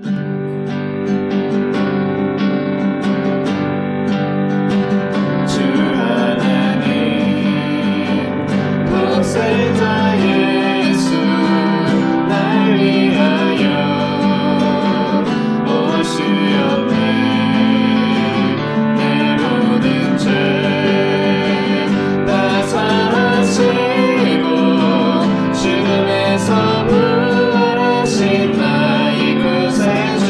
주 하나님 독생자 예수 날 위하여 오시었네. 내 모든 죄 다 사하시고 죽음에서 부활하신 나의 구세주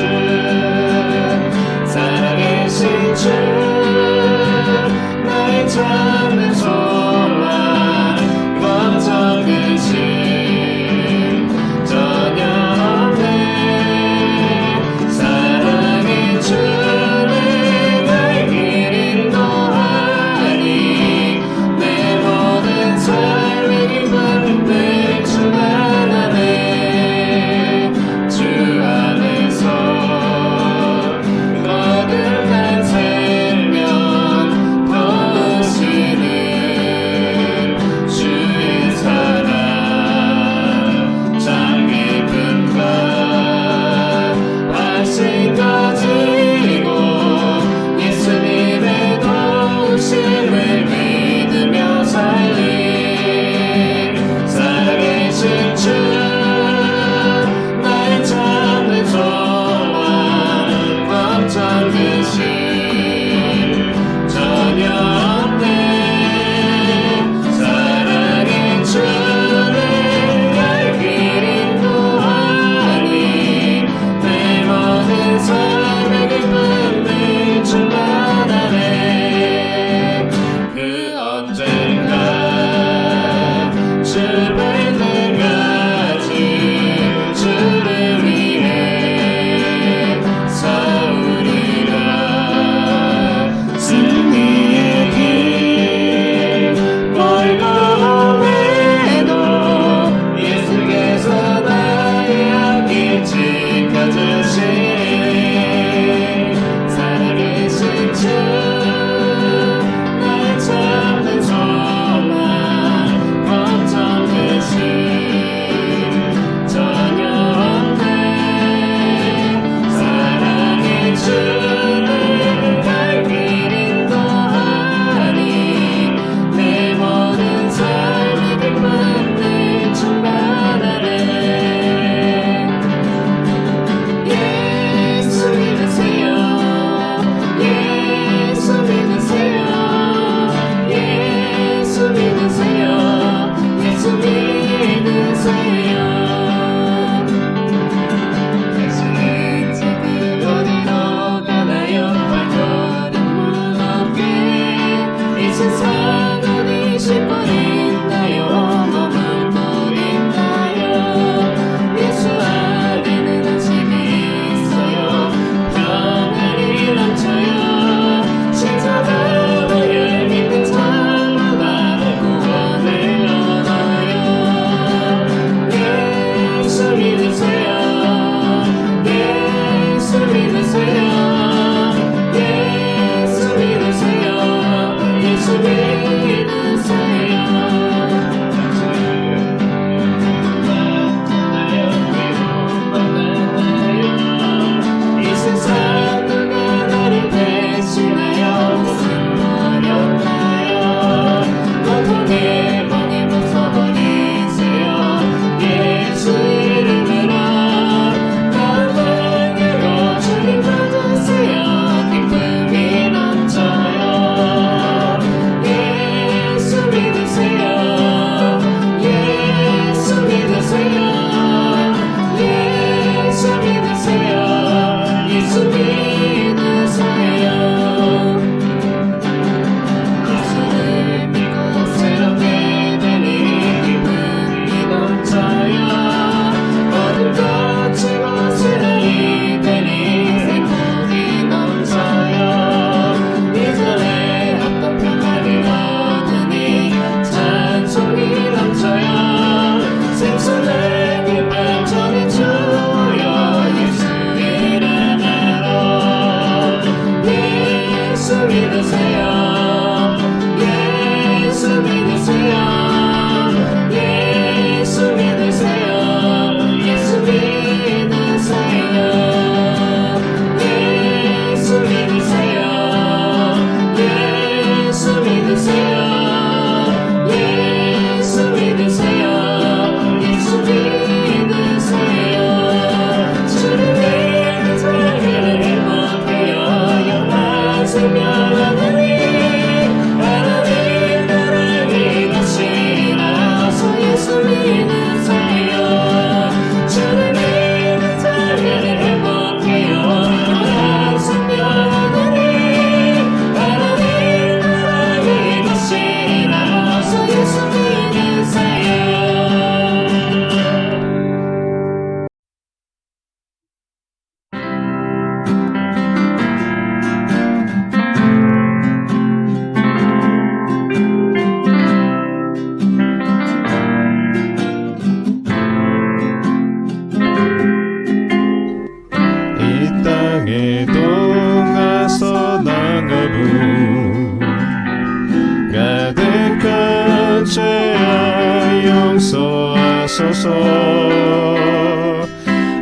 하소서.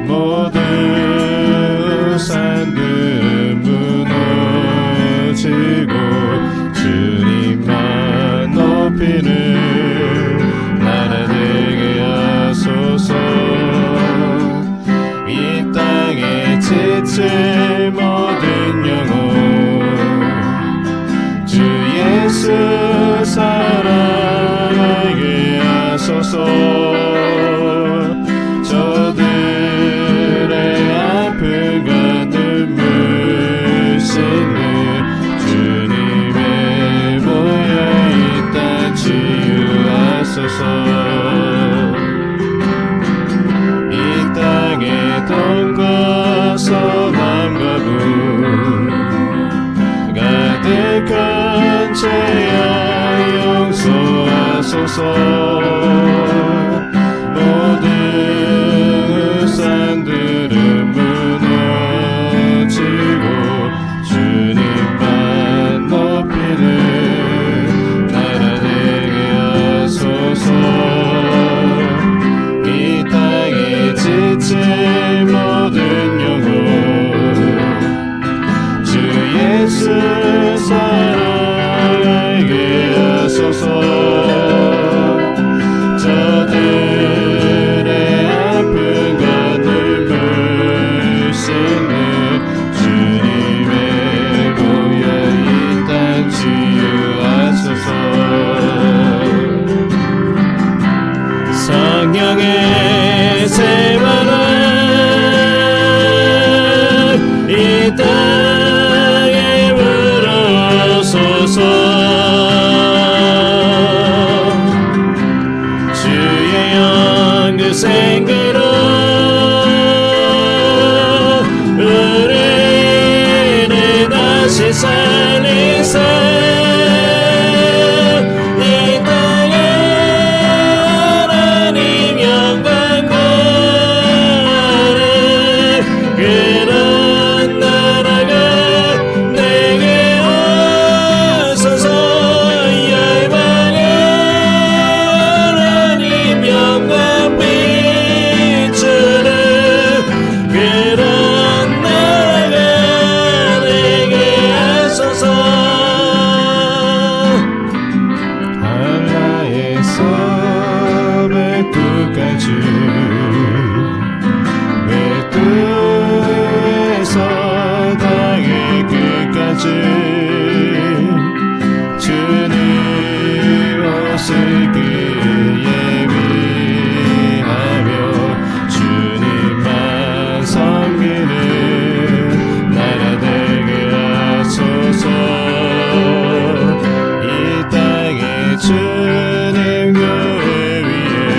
모든 산들 무너지고 주님만 높이는 나라 되게 하소서. 이 땅에 지칠 모든 영혼 주 예수 사랑하게 하소서. 저들의 아픔과 눈물 씻는 주님의 모여 이 땅 치유하소서. 이 땅에 돈과 소망과 부 가득한 죄악 용서하소서. 모든 산들은 무너지고 주님만 높이는 나라 되게 하소서. 이 땅에 지칠 모든 영혼 주 예수 사랑하게 하소서. 저들의 아픔과 눈물 씻는 주님의 보혈 이 땅 치유하소서. 성령의 세바람 이 땅에 불어소서. 주의 영그 생기로 우리를 다시 살리세. 이 땅에 하나님 영광과는 그런 나라가 내게 오소서. 열방에 하나님 영광 비추는 그런 나라가 내게 하소서. 한라에서 백두까지 백두에서 땅의 끝까지 주님 오시길 예비하며 주님만 섬기는 나라 되게 하소서. 이 땅에 주님 교회 위에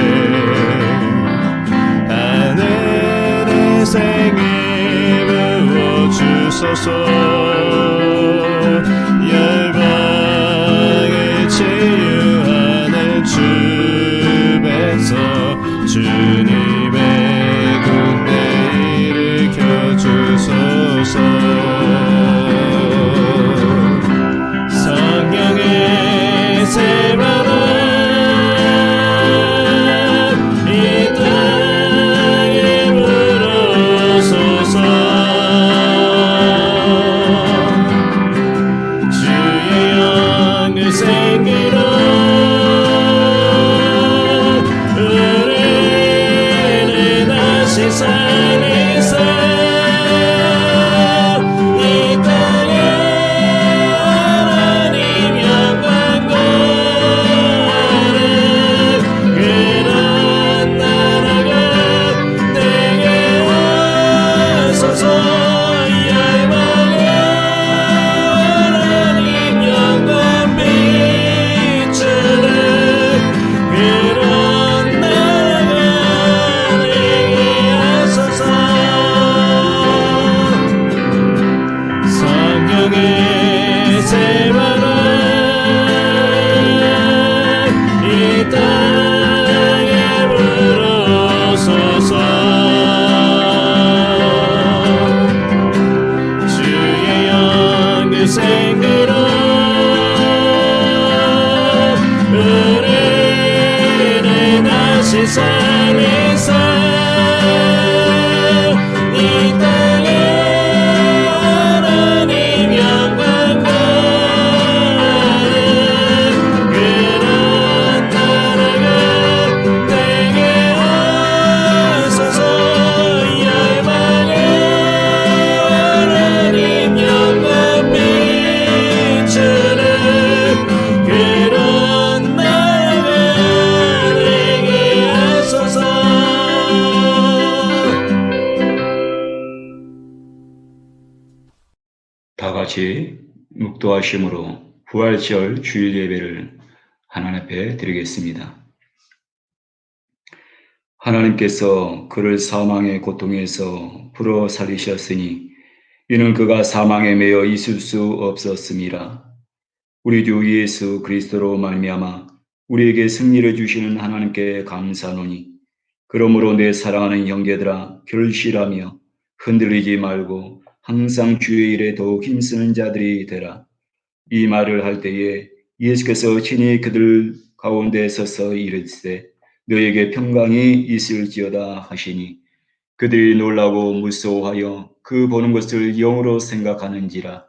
하늘의 생기 부어주소서. 열방을 치유하는 주 백성 주님의 군대 일으켜주소서. 성령의 세바람 이 땅에 불어소서. 주의 영그 생기로 우리를 다시 살리세. 이 땅에 하나님 영광과는 그런 나라가 내게 오소서. 열방에 하나님 영광 비추는 그런 나라가 내게 하소서. 같이 묵도하심으로 부활절 주일 예배를 하나님 앞에 드리겠습니다. 하나님께서 그를 사망의 고통에서 풀어 살리셨으니 이는 그가 사망에 매여 있을 수 없었음이라. 우리 주 예수 그리스도로 말미암아 우리에게 승리를 주시는 하나님께 감사하노니 그러므로 내 사랑하는 형제들아 결실하며 흔들리지 말고 항상 주의 일에 더욱 힘쓰는 자들이 되라. 이 말을 할 때에 예수께서 친히 그들 가운데 서서 이르시되 너에게 평강이 있을지어다 하시니 그들이 놀라고 무서워하여 그 보는 것을 영으로 생각하는지라.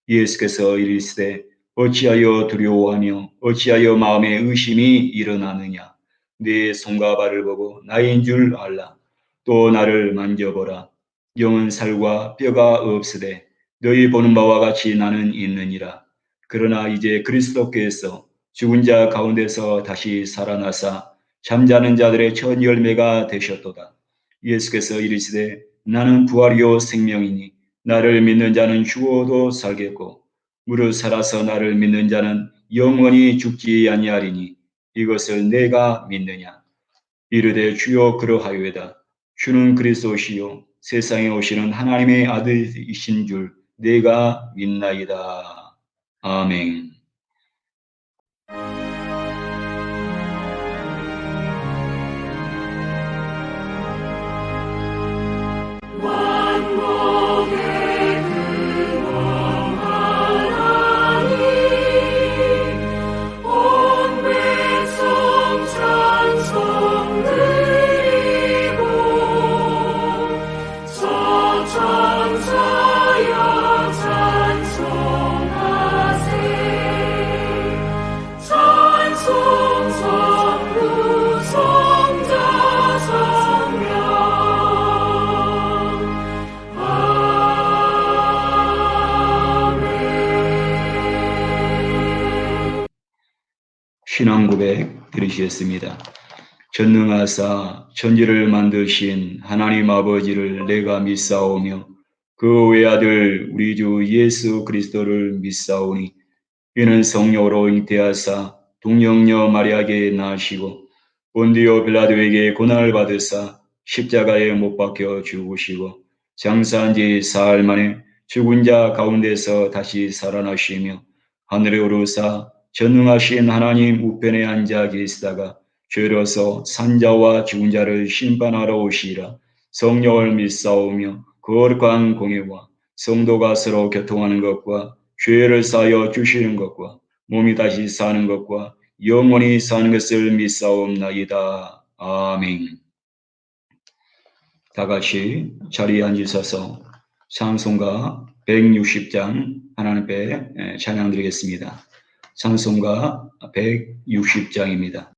예수께서 이르시되 어찌하여 두려워하며 어찌하여 마음에 의심이 일어나느냐. 네 손과 발을 보고 나인 줄 알라. 또 나를 만져보라. 영은 살과 뼈가 없으되 너희 보는 바와 같이 나는 있느니라. 그러나 이제 그리스도께서 죽은 자 가운데서 다시 살아나사 잠자는 자들의 첫 열매가 되셨도다. 예수께서 이르시되 나는 부활이요 생명이니 나를 믿는 자는 죽어도 살겠고 무릇 살아서 나를 믿는 자는 영원히 죽지 아니하리니 이것을 내가 믿느냐. 이르되 주여 그러하여이다. 주는 그리스도시요 세상에 오시는 하나님의 아들이신 줄 내가 믿나이다. 아멘. 신앙 고백 드리시겠습니다. 전능하사 천지를 만드신 하나님 아버지를 내가 믿사오며 그 외아들 우리 주 예수 그리스도를 믿사오니 이는 성령으로 잉태하사 동정녀 마리아에게 나시고 본디오 빌라도에게 고난을 받으사 십자가에 못 박혀 죽으시고 장사한 지 사흘 만에 죽은 자 가운데서 다시 살아나시며 하늘에 오르사 전능하신 하나님 우편에 앉아 계시다가 죄로서 산자와 죽은 자를 심판하러 오시리라. 성령을 믿사오며 거룩한 공예와 성도가 서로 교통하는 것과 죄를 사하여 주시는 것과 몸이 다시 사는 것과 영원히 사는 것을 믿사옵나이다. 아멘. 다 같이 자리에 앉으셔서 찬송가 160장 하나님 앞에 찬양 드리겠습니다. 찬송가 160장입니다.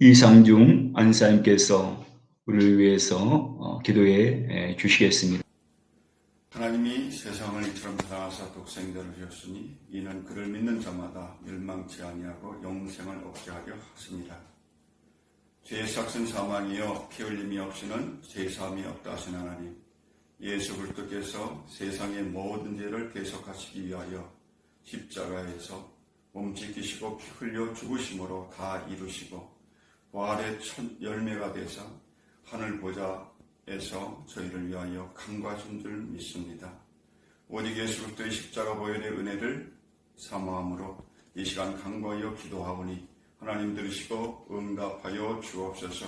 이상중 안사님께서 우리를 위해서 기도해 주시겠습니다. 하나님이 세상을 이처럼 사랑하사 독생자를 주셨으니 이는 그를 믿는 자마다 멸망치 아니하고 영생을 얻게 하려 하십니다. 죄의 삭은 사망이여 피 흘림이 없이는 죄사함이 없다 하신 하나님, 예수 그리스도께서 세상의 모든 죄를 대속하시기 위하여 십자가에서 몸 찢기시고 피 흘려 죽으심으로 다 이루시고 부활의 첫 열매가 되사 하늘 보좌에서 저희를 위하여 강구하신 줄 믿습니다. 오직 예수 그리스도의 십자가 보혈의 은혜를 사모함으로 이 시간 강구하여 기도하오니 하나님 들으시고 응답하여 주옵소서.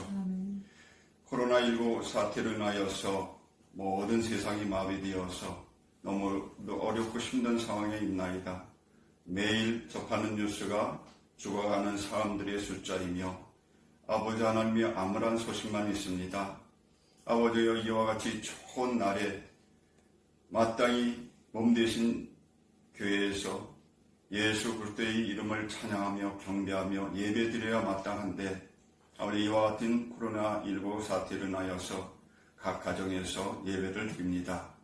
코로나19 사태로 인하여서 모든 세상이 마비되어서 너무 어렵고 힘든 상황에 있나이다. 매일 접하는 뉴스가 죽어가는 사람들의 숫자이며 아버지 하나님의 암울한 소식만 있습니다. 아버지여, 이와 같이 좋은 날에 마땅히 몸되신 교회에서 예수 그리스도의 이름을 찬양하며 경배하며 예배드려야 마땅한데 아버지, 이와 같은 코로나19 사태로 인하여서 각 가정에서 예배를 드립니다.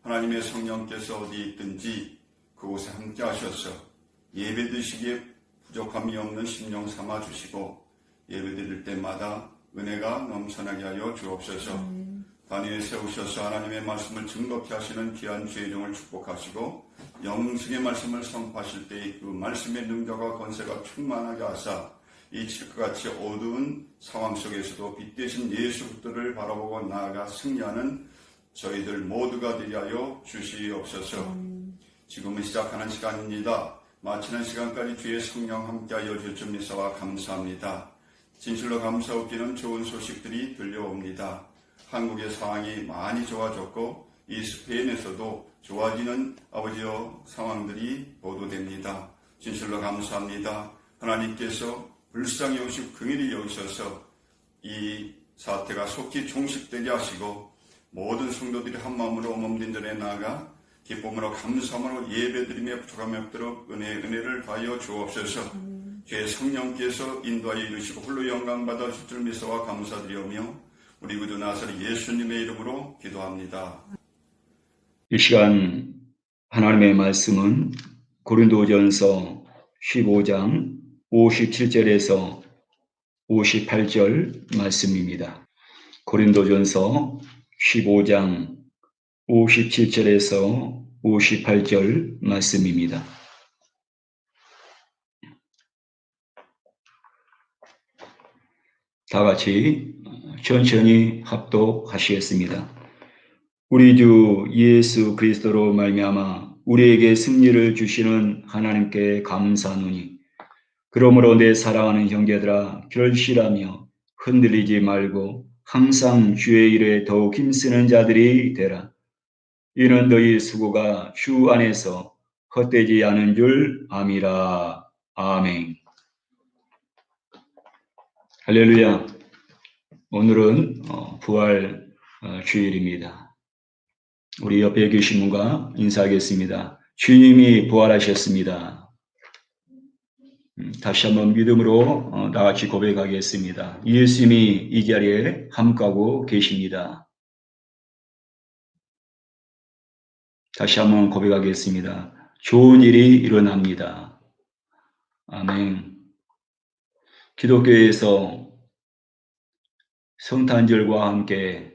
하나님의 성령께서 어디 있든지 그곳에 함께 하셔서 예배 드시기에 부족함이 없는 심령 삼아 주시고 예배 드릴 때마다 은혜가 넘쳐나게 하여 주옵소서. 단위에 세우셔서 하나님의 말씀을 증거케 하시는 귀한 주의종을 축복하시고 영생의 말씀을 선포하실 때의 그 말씀의 능력과 권세가 충만하게 하사 이 칠과 같이 어두운 상황 속에서도 빛 대신 예수 그리스도를 바라보고 나아가 승리하는 저희들 모두가 되게 하여 주시옵소서. 지금은 시작하는 시간입니다. 마치는 시간까지 주의 성령 함께하여 줄 줄 믿사와 감사합니다. 진실로 감사하기는 좋은 소식들이 들려옵니다. 한국의 상황이 많이 좋아졌고 이 스페인에서도 좋아지는 아버지여 상황들이 보도됩니다. 진실로 감사합니다. 하나님께서 불쌍히 오시고 긍휼히 여기셔서 이 사태가 속히 종식되게 하시고 모든 성도들이 한마음으로 몸된전에 나아가 기쁨으로 감사함으로 예배드리며 부족함이 없도록 은혜를 더하여 주옵소서. 주의 성령께서 인도하여 이루시고 홀로 영광받아 주실 줄 믿사와 감사드리오며 우리 구주 나사렛 예수님의 이름으로 기도합니다. 이 시간 하나님의 말씀은 고린도전서 15장 57절에서 58절 말씀입니다. 고린도전서 15장 57절에서 58절 말씀입니다. 다 같이 천천히 합독하시겠습니다. 우리 주 예수 그리스도로 말미암아 우리에게 승리를 주시는 하나님께 감사하노니 그러므로 내 사랑하는 형제들아 결실하며 흔들리지 말고 항상 주의 일에 더욱 힘쓰는 자들이 되라. 이는 너희 수고가 주 안에서 헛되지 않은 줄 암이라. 아멘. 할렐루야. 오늘은 부활 주일입니다. 우리 옆에 계신 분과 인사하겠습니다. 주님이 부활하셨습니다. 다시 한번 믿음으로 다 같이 고백하겠습니다. 예수님이 이 자리에 함께하고 계십니다. 다시 한번 고백하겠습니다. 좋은 일이 일어납니다. 아멘. 기독교에서 성탄절과 함께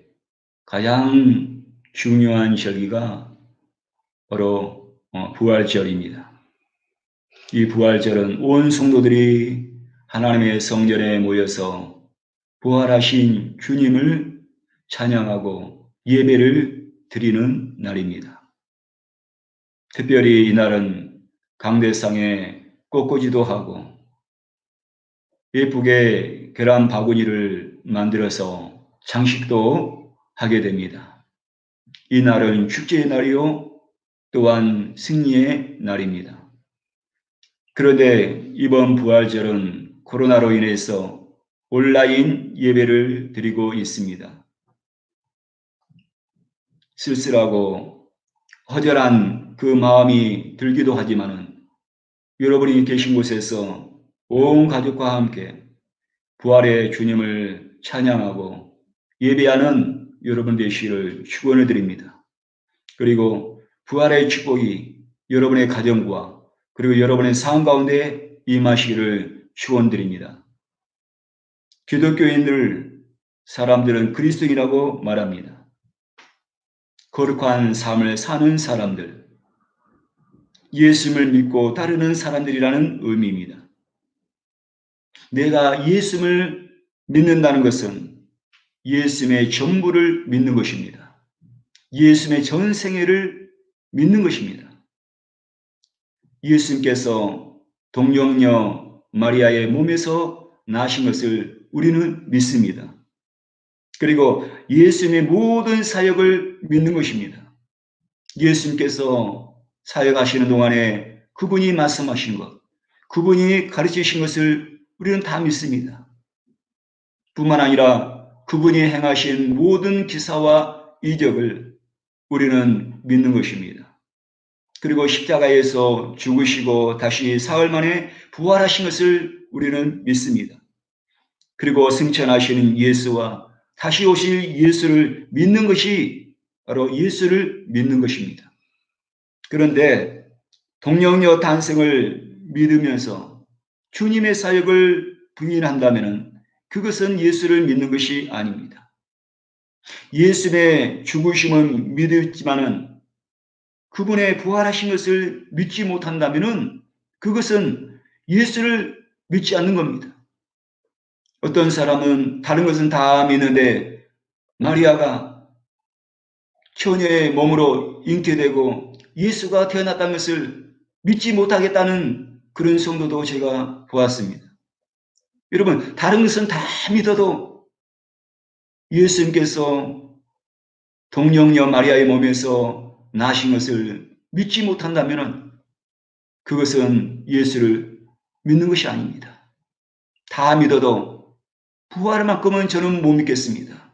가장 중요한 절기가 바로 부활절입니다. 이 부활절은 온 성도들이 하나님의 성전에 모여서 부활하신 주님을 찬양하고 예배를 드리는 날입니다. 특별히 이날은 강대상에 꽃꽂이도 하고 예쁘게 계란 바구니를 만들어서 장식도 하게 됩니다. 이 날은 축제의 날이요 또한 승리의 날입니다. 그런데 이번 부활절은 코로나로 인해서 온라인 예배를 드리고 있습니다. 쓸쓸하고 허전한 그 마음이 들기도 하지만은 여러분이 계신 곳에서 온 가족과 함께 부활의 주님을 찬양하고 예배하는 여러분 되시기를 축원을 드립니다. 그리고 부활의 축복이 여러분의 가정과 그리고 여러분의 삶 가운데 임하시기를 축원드립니다. 기독교인들 사람들은 그리스도인이라고 말합니다. 거룩한 삶을 사는 사람들, 예수님을 믿고 따르는 사람들이라는 의미입니다. 내가 예수님을 믿는다는 것은 예수님의 전부를 믿는 것입니다. 예수님의 전생애를 믿는 것입니다. 예수님께서 동정녀 마리아의 몸에서 나신 것을 우리는 믿습니다. 그리고 예수님의 모든 사역을 믿는 것입니다. 예수님께서 사역하시는 동안에 그분이 말씀하신 것, 그분이 가르치신 것을 우리는 다 믿습니다. 뿐만 아니라 그분이 행하신 모든 기사와 이적을 우리는 믿는 것입니다. 그리고 십자가에서 죽으시고 다시 사흘 만에 부활하신 것을 우리는 믿습니다. 그리고 승천하시는 예수와 다시 오실 예수를 믿는 것이 바로 예수를 믿는 것입니다. 그런데 동정녀 탄생을 믿으면서 주님의 사역을 부인한다면 그것은 예수를 믿는 것이 아닙니다. 예수의 죽으심은 믿었지만은 그분의 부활하신 것을 믿지 못한다면 그것은 예수를 믿지 않는 겁니다. 어떤 사람은 다른 것은 다 믿는데 마리아가 처녀의 몸으로 잉태되고 예수가 태어났다는 것을 믿지 못하겠다는 그런 성도도 제가 보았습니다. 여러분, 다른 것은 다 믿어도 예수님께서 동정녀 마리아의 몸에서 나신 것을 믿지 못한다면 그것은 예수를 믿는 것이 아닙니다. 다 믿어도 부활만큼은 저는 못 믿겠습니다.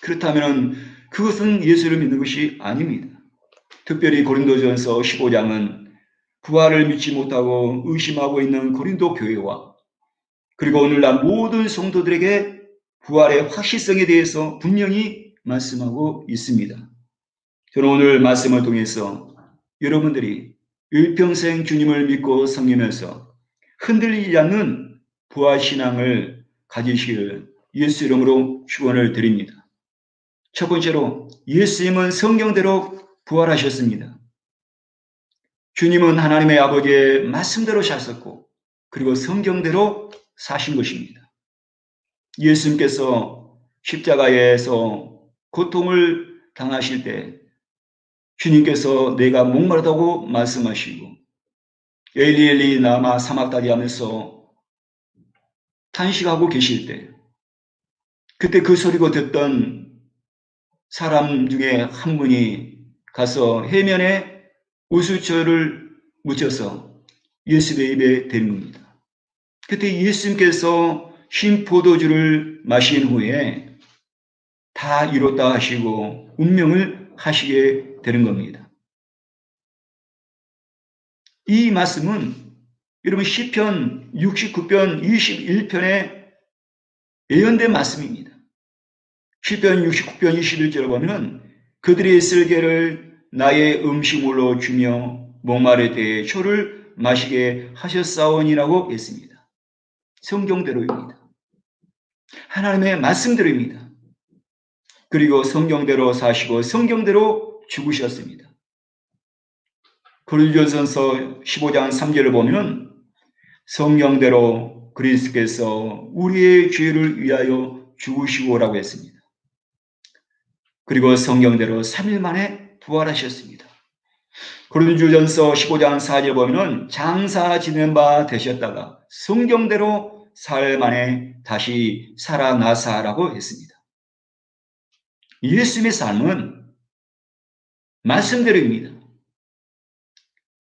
그렇다면 그것은 예수를 믿는 것이 아닙니다. 특별히 고린도전서 15장은 부활을 믿지 못하고 의심하고 있는 고린도 교회와 그리고 오늘날 모든 성도들에게 부활의 확실성에 대해서 분명히 말씀하고 있습니다. 저는 오늘 말씀을 통해서 여러분들이 일평생 주님을 믿고 섬기면서 흔들리지 않는 부활신앙을 가지시길 예수 이름으로 축원을 드립니다. 첫 번째로 예수님은 성경대로 부활하셨습니다. 주님은 하나님의 아버지의 말씀대로 사셨고 그리고 성경대로 사신 것입니다. 예수님께서 십자가에서 고통을 당하실 때 주님께서 내가 목마르다고 말씀하시고 엘리 엘리 라마 사막다리 하면서 탄식하고 계실 때 그때 그 소리고 듣던 사람 중에 한 분이 가서 해면에 우수초를 묻혀서 예수의 입에 대는 겁니다. 그때 예수님께서 신 포도주를 마신 후에 다 이뤘다 하시고 운명을 하시게 되는 겁니다. 이 말씀은 여러분 시편 69편 21편에 예언된 말씀입니다. 시편 69편 21절에 보면 그들의 쓸개를 나의 음식물로 주며 목마를 때에 초를 마시게 하셨사오니라고 했습니다. 성경대로입니다. 하나님의 말씀대로입니다. 그리고 성경대로 사시고 성경대로 죽으셨습니다. 고린도전서 15장 3절을 보면 성경대로 그리스도께서 우리의 죄를 위하여 죽으시고라고 했습니다. 그리고 성경대로 3일 만에 부활하셨습니다. 고린도전서 15장 4절 보면 장사 지낸 바 되셨다가 성경대로 사흘 만에 다시 살아나사라고 했습니다. 예수님의 삶은 말씀대로입니다.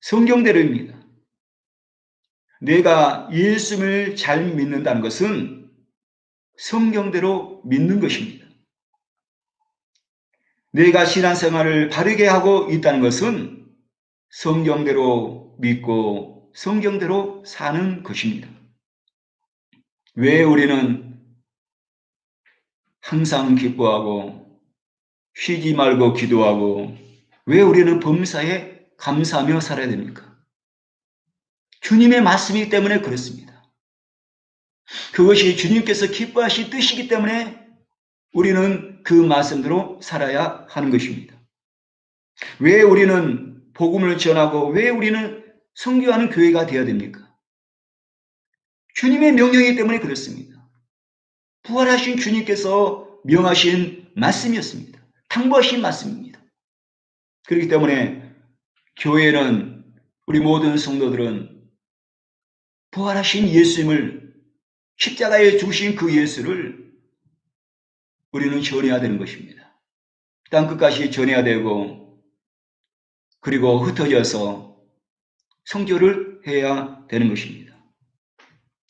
성경대로입니다. 내가 예수님을 잘 믿는다는 것은 성경대로 믿는 것입니다. 내가 신앙생활을 바르게 하고 있다는 것은 성경대로 믿고 성경대로 사는 것입니다. 왜 우리는 항상 기뻐하고 쉬지 말고 기도하고 왜 우리는 범사에 감사하며 살아야 됩니까? 주님의 말씀이기 때문에 그렇습니다. 그것이 주님께서 기뻐하실 뜻이기 때문에 우리는 그 말씀대로 살아야 하는 것입니다. 왜 우리는 복음을 전하고 왜 우리는 선교하는 교회가 되어야 됩니까? 주님의 명령이기 때문에 그렇습니다. 부활하신 주님께서 명하신 말씀이었습니다. 당부하신 말씀입니다. 그렇기 때문에 교회는 우리 모든 성도들은 부활하신 예수님을 십자가에 죽으신 그 예수를 우리는 전해야 되는 것입니다. 땅끝까지 전해야 되고 그리고 흩어져서 선교를 해야 되는 것입니다.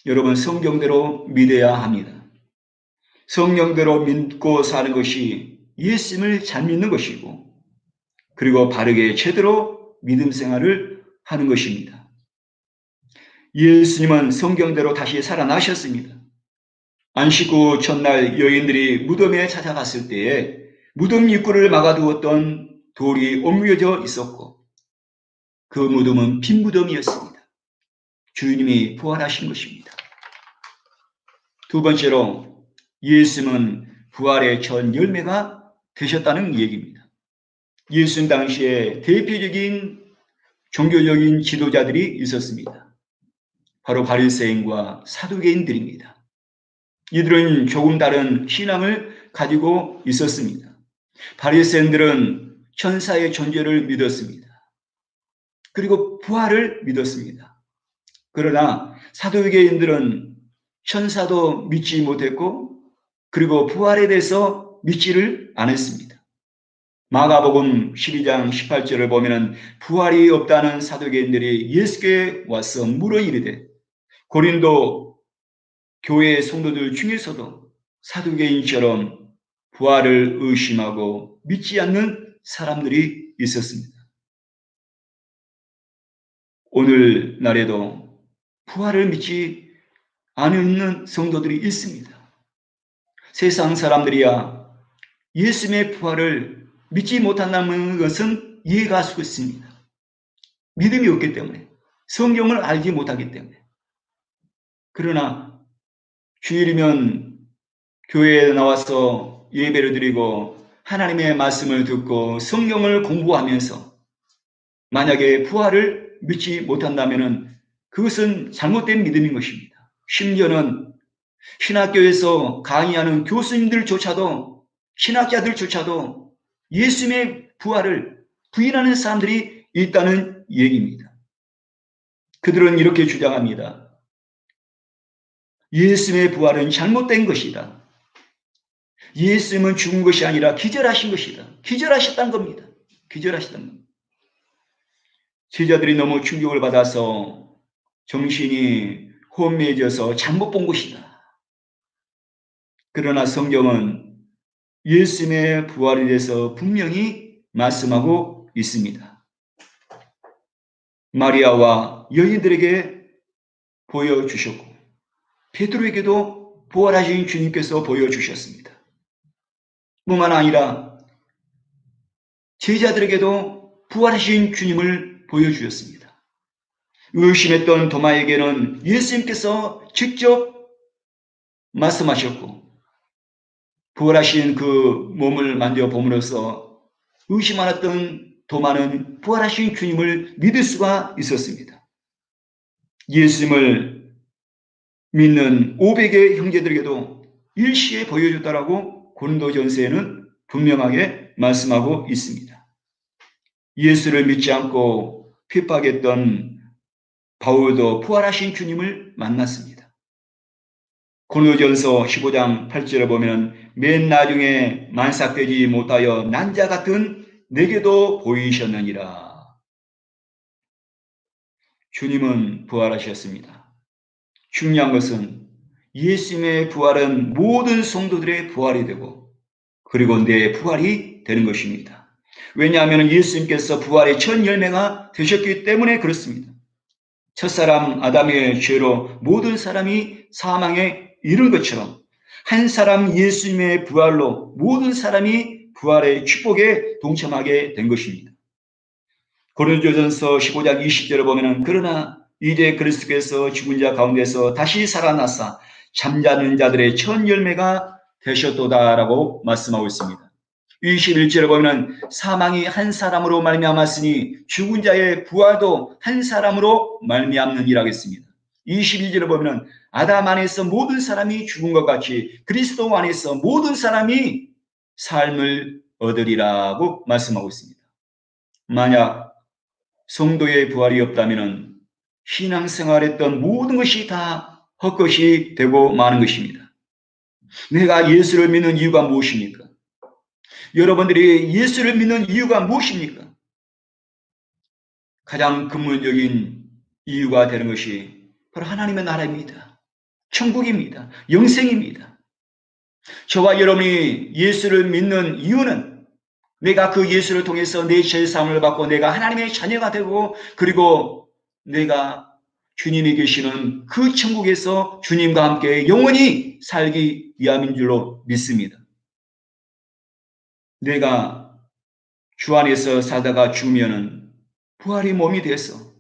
여러분 성경대로 믿어야 합니다. 성령대로 믿고 사는 것이 예수님을 잘 믿는 것이고 그리고 바르게 제대로 믿음 생활을 하는 것입니다. 예수님은 성경대로 다시 살아나셨습니다. 안식 후 첫날 여인들이 무덤에 찾아갔을 때에 무덤 입구를 막아두었던 돌이 옮겨져 있었고 그 무덤은 빈 무덤이었습니다. 주님이 부활하신 것입니다. 두 번째로 예수님은 부활의 첫 열매가 되셨다는 얘기입니다. 예수님 당시에 대표적인 종교적인 지도자들이 있었습니다. 바로 바리새인과 사두개인들입니다. 이들은 조금 다른 신앙을 가지고 있었습니다. 바리새인들은 천사의 존재를 믿었습니다. 그리고 부활을 믿었습니다. 그러나 사두개인들은 천사도 믿지 못했고 그리고 부활에 대해서 믿지를 않았습니다. 마가복음 12장 18절을 보면 부활이 없다는 사두개인들이 예수께 와서 물어 이르되 고린도 교회 성도들 중에서도 사두개인처럼 부활을 의심하고 믿지 않는 사람들이 있었습니다. 오늘날에도 부활을 믿지 않는 성도들이 있습니다. 세상 사람들이야 예수님의 부활을 믿지 못한다는 것은 이해가 할 수 있습니다. 믿음이 없기 때문에 성경을 알지 못하기 때문에. 그러나 주일이면 교회에 나와서 예배를 드리고 하나님의 말씀을 듣고 성경을 공부하면서 만약에 부활을 믿지 못한다면 그것은 잘못된 믿음인 것입니다. 심지어는 신학교에서 강의하는 교수님들조차도 신학자들조차도 예수님의 부활을 부인하는 사람들이 있다는 얘기입니다. 그들은 이렇게 주장합니다. 예수님의 부활은 잘못된 것이다. 예수님은 죽은 것이 아니라 기절하신 것이다. 기절하셨다는 겁니다. 기절하셨다는 겁니다. 제자들이 너무 충격을 받아서 정신이 혼미해져서 잘못 본 것이다. 그러나 성경은 예수님의 부활에 대해서 분명히 말씀하고 있습니다. 마리아와 여인들에게 보여주셨고 베드로에게도 부활하신 주님께서 보여주셨습니다. 뿐만 아니라 제자들에게도 부활하신 주님을 보여주셨습니다. 의심했던 도마에게는 예수님께서 직접 말씀하셨고 부활하신 그 몸을 만져봄으로써 의심 많았던 도마는 부활하신 주님을 믿을 수가 있었습니다. 예수님을 믿는 500의 형제들에게도 일시에 보여줬다라고 고린도전서에는 분명하게 말씀하고 있습니다. 예수를 믿지 않고 핍박했던 바울도 부활하신 주님을 만났습니다. 고린도전서 15장 8절에 보면 맨 나중에 만삭되지 못하여 난자 같은 내게도 보이셨느니라. 주님은 부활하셨습니다. 중요한 것은 예수님의 부활은 모든 성도들의 부활이 되고 그리고 내 부활이 되는 것입니다. 왜냐하면 예수님께서 부활의 첫 열매가 되셨기 때문에 그렇습니다. 첫사람 아담의 죄로 모든 사람이 사망에 이룬 것처럼 한 사람 예수님의 부활로 모든 사람이 부활의 축복에 동참하게 된 것입니다. 고린도전서 15장 20절에 보면은 그러나 이제 그리스도께서 죽은 자 가운데서 다시 살아나사 잠자는 자들의 첫 열매가 되셨도다라고 말씀하고 있습니다. 21절에 보면 사망이 한 사람으로 말미암았으니 죽은 자의 부활도 한 사람으로 말미암느니라 했습니다. 22절에 보면 아담 안에서 모든 사람이 죽은 것 같이 그리스도 안에서 모든 사람이 삶을 얻으리라고 말씀하고 있습니다. 만약 성도의 부활이 없다면 신앙생활했던 모든 것이 다 헛것이 되고 마는 것입니다. 내가 예수를 믿는 이유가 무엇입니까? 여러분들이 예수를 믿는 이유가 무엇입니까? 가장 근본적인 이유가 되는 것이 바로 하나님의 나라입니다. 천국입니다. 영생입니다. 저와 여러분이 예수를 믿는 이유는 내가 그 예수를 통해서 내 죄사함을 받고 내가 하나님의 자녀가 되고 그리고 내가 주님이 계시는 그 천국에서 주님과 함께 영원히 살기 위함인 줄로 믿습니다. 내가 주 안에서 살다가 죽으면은 부활의 몸이 돼서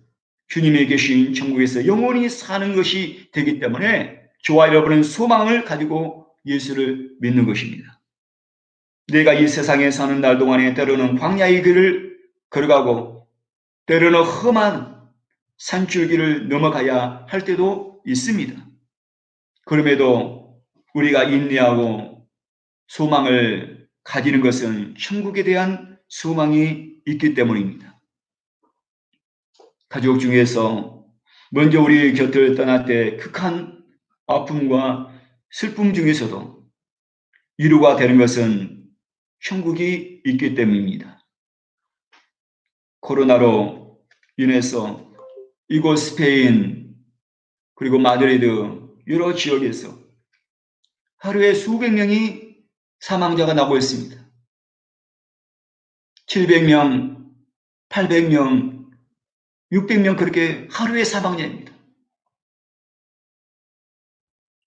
주님이 계신 천국에서 영원히 사는 것이 되기 때문에 저와 여러분은 소망을 가지고 예수를 믿는 것입니다. 내가 이 세상에 사는 날 동안에 때로는 광야의 길을 걸어가고 때로는 험한 산줄기를 넘어가야 할 때도 있습니다. 그럼에도 우리가 인내하고 소망을 가지는 것은 천국에 대한 소망이 있기 때문입니다. 가족 중에서 먼저 우리 곁을 떠날 때 극한 아픔과 슬픔 중에서도 위로가 되는 것은 천국이 있기 때문입니다. 코로나로 인해서 이곳 스페인 그리고 마드리드 여러 지역에서 하루에 수백 명이 사망자가 나고 있습니다. 700명, 800명, 600명 그렇게 하루에 사망자입니다.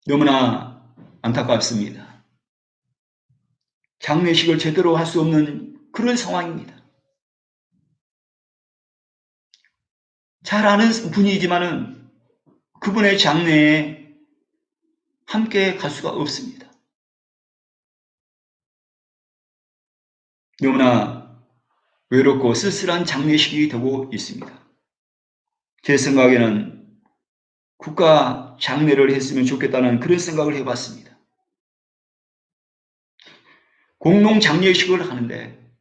너무나 안타깝습니다. 장례식을 제대로 할 수 없는 그런 상황입니다. 잘 아는 분이지만은 그분의 장례에 함께 갈 수가 없습니다. 너무나 외롭고 쓸쓸한 장례식이 되고 있습니다. 제 생각에는 국가 장례를 했으면 좋겠다는 그런 생각을 해봤습니다. 공동 장례식을 하는데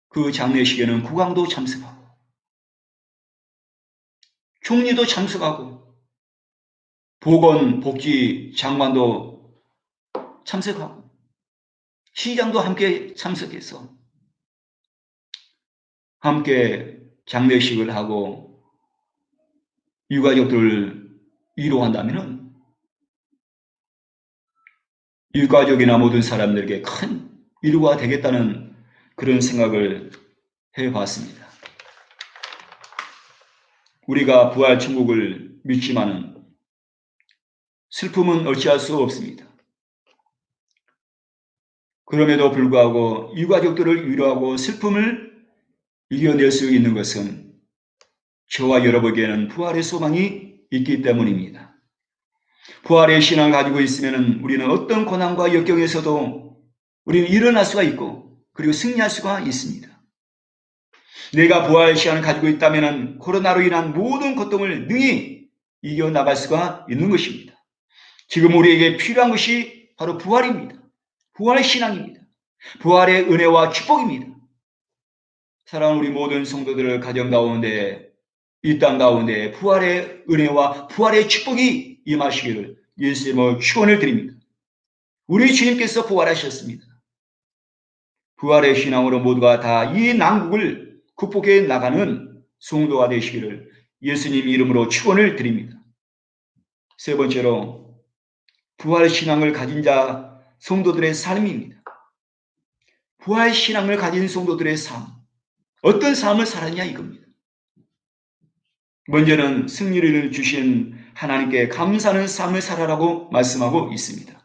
그 장례식에는 국왕도 참석하고 총리도 참석하고 보건복지 장관도 참석하고 시장도 함께 참석해서 함께 장례식을 하고 유가족들을 위로한다면 유가족이나 모든 사람들에게 큰 위로가 되겠다는 그런 생각을 해봤습니다. 우리가 부활 천국을 믿지만은 슬픔은 어찌할 수 없습니다. 그럼에도 불구하고 유가족들을 위로하고 슬픔을 이겨낼 수 있는 것은 저와 여러분에게는 부활의 소망이 있기 때문입니다. 부활의 신앙을 가지고 있으면 우리는 어떤 고난과 역경에서도 우리는 일어날 수가 있고 그리고 승리할 수가 있습니다. 내가 부활의 신앙을 가지고 있다면 코로나로 인한 모든 고통을 능히 이겨나갈 수가 있는 것입니다. 지금 우리에게 필요한 것이 바로 부활입니다. 부활의 신앙입니다. 부활의 은혜와 축복입니다. 사랑하는 우리 모든 성도들을 가정 가운데 이 땅 가운데 부활의 은혜와 부활의 축복이 임하시기를 예수님의 축원을 드립니다. 우리 주님께서 부활하셨습니다. 부활의 신앙으로 모두가 다 이 난국을 극복해 나가는 성도가 되시기를 예수님 이름으로 축원을 드립니다. 세 번째로 부활 신앙을 가진 자 성도들의 삶입니다. 부활 신앙을 가진 성도들의 삶, 어떤 삶을 살았냐 이겁니다. 먼저는 승리를 주신 하나님께 감사하는 삶을 살아라고 말씀하고 있습니다.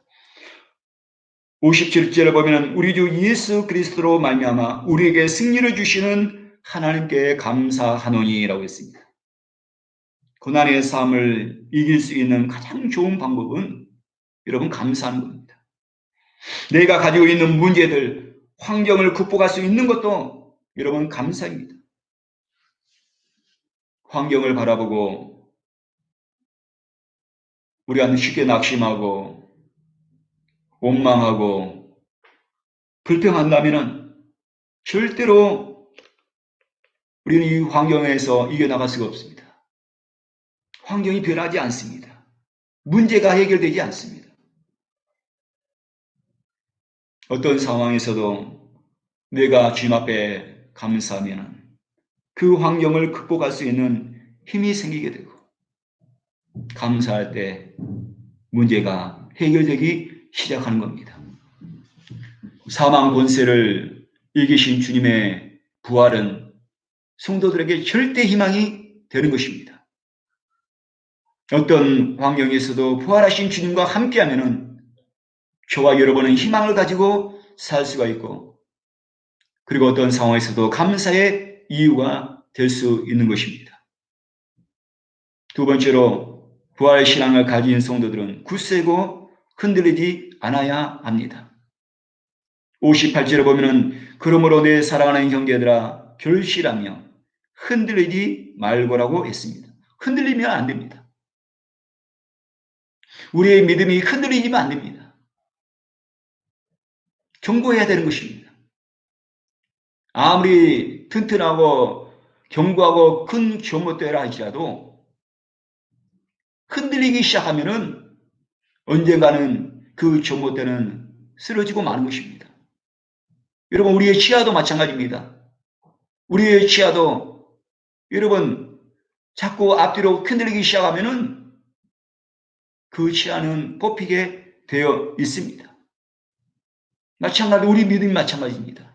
57절에 보면 우리 주 예수 그리스도로 말미암아 우리에게 승리를 주시는 하나님께 감사하노니라고 했습니다. 고난의 삶을 이길 수 있는 가장 좋은 방법은 여러분 감사하는 겁니다. 내가 가지고 있는 문제들, 환경을 극복할 수 있는 것도 여러분 감사입니다. 환경을 바라보고 우리가 쉽게 낙심하고 원망하고 불평한다면 절대로 우리는 이 환경에서 이겨나갈 수가 없습니다. 환경이 변하지 않습니다. 문제가 해결되지 않습니다. 어떤 상황에서도 내가 주님 앞에 감사하면 그 환경을 극복할 수 있는 힘이 생기게 되고 감사할 때 문제가 해결되기 시작하는 겁니다. 사망 권세를 이기신 주님의 부활은 성도들에게 절대 희망이 되는 것입니다. 어떤 환경에서도 부활하신 주님과 함께하면 저와 여러분은 희망을 가지고 살 수가 있고 그리고 어떤 상황에서도 감사의 이유가 될 수 있는 것입니다. 두 번째로 부활신앙을 가진 성도들은 굳세고 흔들리지 않아야 합니다. 58절에 보면은 그러므로 내 사랑하는 형제들아 결실하며 흔들리지 말고라고 했습니다. 흔들리면 안 됩니다. 우리의 믿음이 흔들리면 안 됩니다. 견고해야 되는 것입니다. 아무리 튼튼하고 견고하고 큰 전봇대라 할지라도 흔들리기 시작하면은 언젠가는 그 전봇대는 쓰러지고 마는 것입니다. 여러분 우리의 치아도 마찬가지입니다. 우리의 치아도 여러분 자꾸 앞뒤로 흔들리기 시작하면은 그 치아는 뽑히게 되어 있습니다. 마찬가지로 우리 믿음이 마찬가지입니다.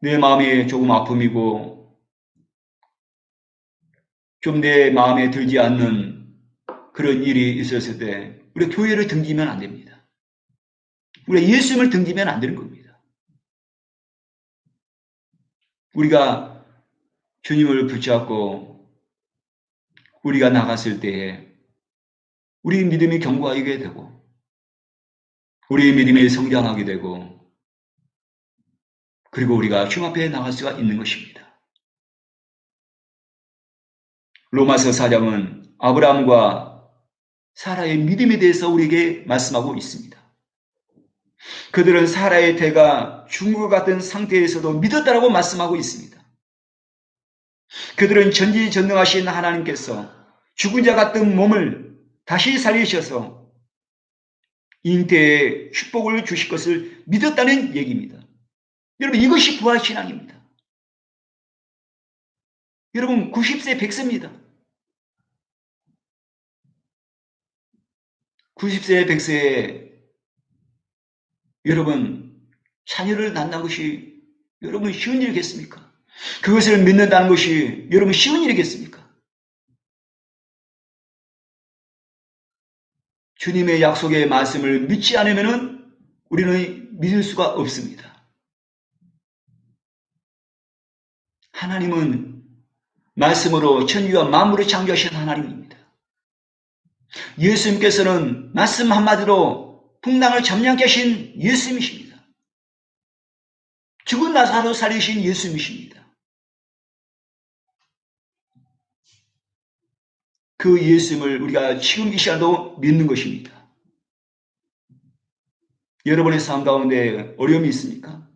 내 마음이 조금 아픔이고 좀 내 마음에 들지 않는 그런 일이 있었을 때 우리가 교회를 등지면 안 됩니다. 우리가 예수님을 등지면 안 되는 겁니다. 우리가 주님을 붙잡고 우리가 나갔을 때에 우리 믿음이 견고하게 되고 우리 믿음이 성장하게 되고 그리고 우리가 주님 앞에 나갈 수가 있는 것입니다. 로마서 4장은 아브라함과 사라의 믿음에 대해서 우리에게 말씀하고 있습니다. 그들은 사라의 태가 죽은 것 같은 상태에서도 믿었다라고 말씀하고 있습니다. 그들은 전지전능하신 하나님께서 죽은 자 같은 몸을 다시 살리셔서 잉태의 축복을 주실 것을 믿었다는 얘기입니다. 여러분 이것이 부활신앙입니다. 여러분 90세 100세입니다. 90세 100세에 여러분 자녀를 낳는 것이 여러분 쉬운 일이겠습니까? 그것을 믿는다는 것이 여러분 쉬운 일이겠습니까? 주님의 약속의 말씀을 믿지 않으면 우리는 믿을 수가 없습니다. 하나님은 말씀으로 천지와 만물을 창조하신 하나님입니다. 예수님께서는 말씀 한마디로 풍랑을 잠잠케 하신 예수님이십니다. 죽은 나사로 살리신 예수님이십니다. 그 예수님을 우리가 지금 이 시간도 믿는 것입니다. 여러분의 삶 가운데 어려움이 있습니까?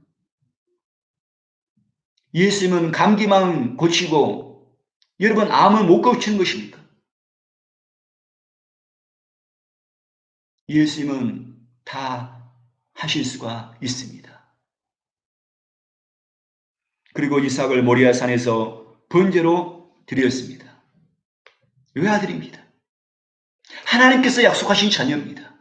예수님은 감기만 고치고 여러분 암을 못 고치는 것입니까? 예수님은 다 하실 수가 있습니다. 그리고 이삭을 모리아 산에서 번제로 드렸습니다. 외아들입니다. 하나님께서 약속하신 자녀입니다.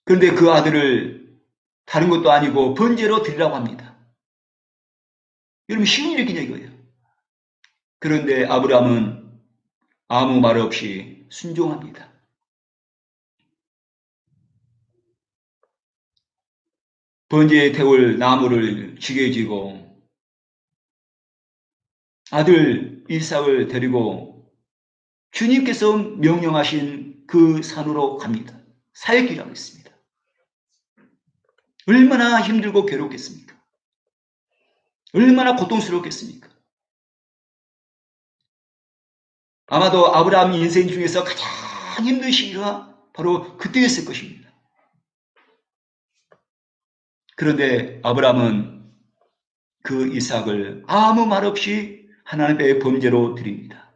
그런데 그 아들을 다른 것도 아니고 번제로 드리라고 합니다. 여러분 쉬운 일이냐 이거예요. 그런데 아브라함은 아무 말 없이 순종합니다. 번제에 태울 나무를 지게 지고 아들 이삭을 데리고 주님께서 명령하신 그 산으로 갑니다. 사역이라고 했습니다. 얼마나 힘들고 괴롭겠습니까? 얼마나 고통스럽겠습니까? 아마도 아브라함 인생 중에서 가장 힘든 시기가 바로 그때였을 것입니다. 그런데 아브라함은 그 이삭을 아무 말 없이 하나님의 번제로 드립니다.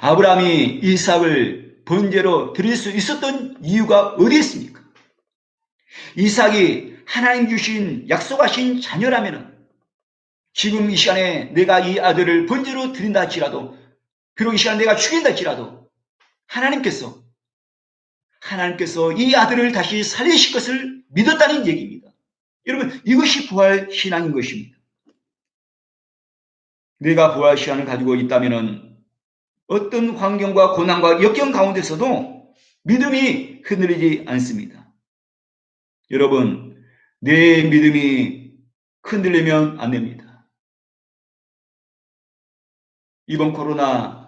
아브라함이 이삭을 번제로 드릴 수 있었던 이유가 어디 있습니까? 이삭이 하나님 주신 약속하신 자녀라면 지금 이 시간에 내가 이 아들을 번제로 드린다 할지라도 비록 이 시간 내가 죽인다 할지라도 하나님께서 이 아들을 다시 살리실 것을 믿었다는 얘기입니다. 여러분, 이것이 부활 신앙인 것입니다. 내가 부활 신앙을 가지고 있다면 어떤 환경과 고난과 역경 가운데서도 믿음이 흔들리지 않습니다. 여러분, 내 믿음이 흔들리면 안 됩니다. 이번 코로나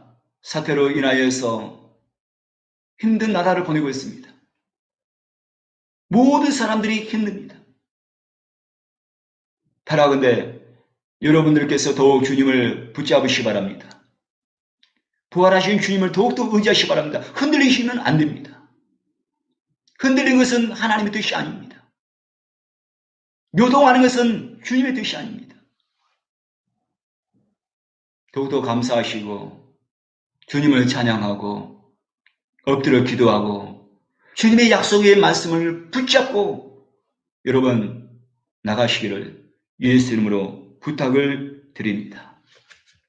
사태로 인하여서 힘든 나라를 보내고 있습니다. 모든 사람들이 힘듭니다. 바라건대 여러분들께서 더욱 주님을 붙잡으시기 바랍니다. 부활하신 주님을 더욱더 의지하시기 바랍니다. 흔들리시면 안 됩니다. 흔들린 것은 하나님의 뜻이 아닙니다. 요동하는 것은 주님의 뜻이 아닙니다. 더욱더 감사하시고 주님을 찬양하고 엎드려 기도하고 주님의 약속의 말씀을 붙잡고 여러분 나가시기를 예수 이름으로 부탁을 드립니다.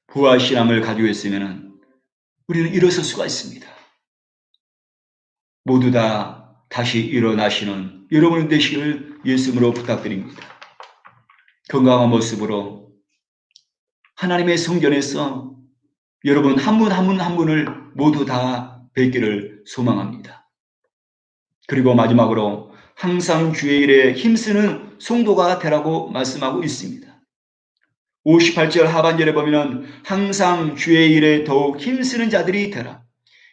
부활 신앙을 가지고 있으면 우리는 일어설 수가 있습니다. 모두 다 다시 일어나시는 여러분 되시기를 예수 이름으로 부탁드립니다. 건강한 모습으로 하나님의 성전에서 여러분 한 분 한 분을 모두 다 뵙기를 소망합니다. 그리고 마지막으로 항상 주의 일에 힘쓰는 성도가 되라고 말씀하고 있습니다. 58절 하반절에 보면 항상 주의 일에 더욱 힘쓰는 자들이 되라.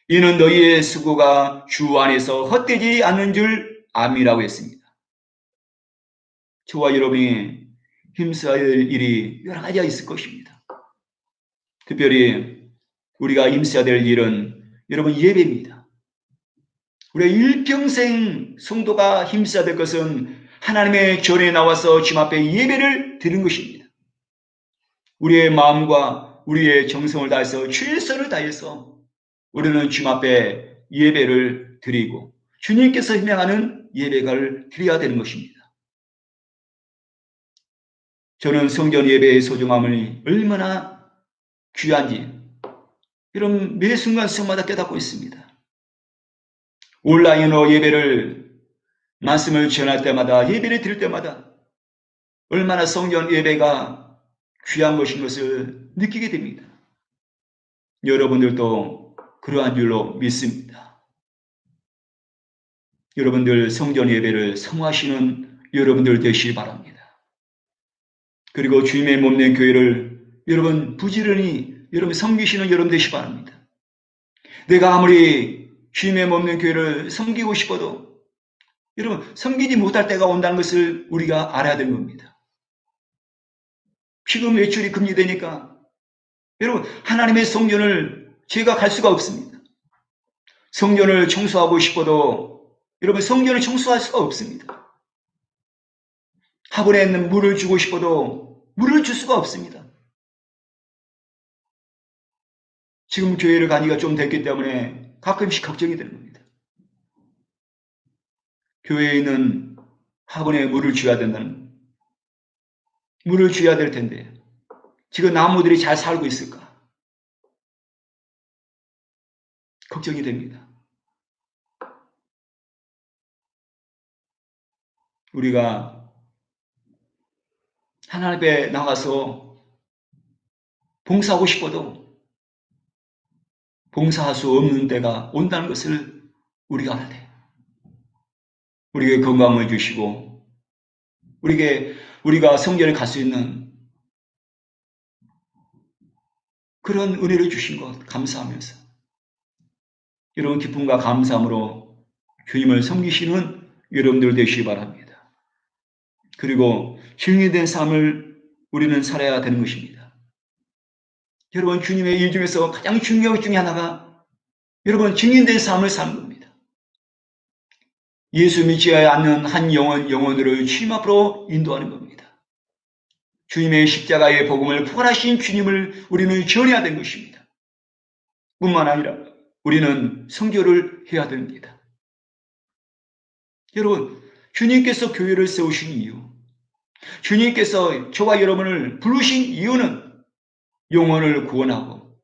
이는 너희의 수고가 주 안에서 헛되지 않는 줄 암이라고 했습니다. 저와 여러분이 힘써야 될 일이 여러 가지가 있을 것입니다. 특별히 우리가 힘써야 될 일은 여러분 예배입니다. 우리의 일평생 성도가 힘써야 될 것은 하나님의 전에 나와서 주님 앞에 예배를 드리는 것입니다. 우리의 마음과 우리의 정성을 다해서 최선을 다해서 우리는 주님 앞에 예배를 드리고 주님께서 희망하는 예배를 드려야 되는 것입니다. 저는 성전 예배의 소중함을 얼마나 귀한지 이런 매 순간 성마다 깨닫고 있습니다. 온라인으로 예배를 말씀을 전할 때마다 예배를 드릴 때마다 얼마나 성전 예배가 귀한 것인 것을 느끼게 됩니다. 여러분들도 그러한 줄로 믿습니다. 여러분들 성전 예배를 사모하시는 여러분들 되시기 바랍니다. 그리고 주님의 몸된 교회를 여러분 부지런히 여러분 섬기시는 여러분 되시기 바랍니다. 내가 아무리 주님의 몸된 교회를 섬기고 싶어도 여러분 섬기지 못할 때가 온다는 것을 우리가 알아야 되는 겁니다. 지금 외출이 금지되니까 여러분 하나님의 성전을 제가 갈 수가 없습니다. 성전을 청소하고 싶어도 여러분 성전을 청소할 수가 없습니다. 화분에 있는 물을 주고 싶어도 물을 줄 수가 없습니다. 지금 교회를 가니까 좀 됐기 때문에 가끔씩 걱정이 되는 겁니다. 교회에 있는 화분에 물을 줘야 된다는 물을 줘야 될 텐데 지금 나무들이 잘 살고 있을까? 걱정이 됩니다. 우리가 하나님 앞에 나가서 봉사하고 싶어도 봉사할 수 없는 때가 온다는 것을 우리가 알아야 돼요. 우리에게 건강을 주시고 우리가 성전에 갈 수 있는 그런 은혜를 주신 것 감사하면서 여러분 기쁨과 감사함으로 주님을 섬기시는 여러분들 되시기 바랍니다. 그리고 증인된 삶을 우리는 살아야 되는 것입니다. 여러분 주님의 일 중에서 가장 중요한 것 중에 하나가 여러분 증인된 삶을 사는 겁니다. 예수 믿지 않는 한 영혼들을 주님 앞으로 인도하는 겁니다. 주님의 십자가의 복음을 부활하신 주님을 우리는 전해야 되는 것입니다. 뿐만 아니라 우리는 선교를 해야 됩니다. 여러분 주님께서 교회를 세우신 이유, 주님께서 저와 여러분을 부르신 이유는 영혼을 구원하고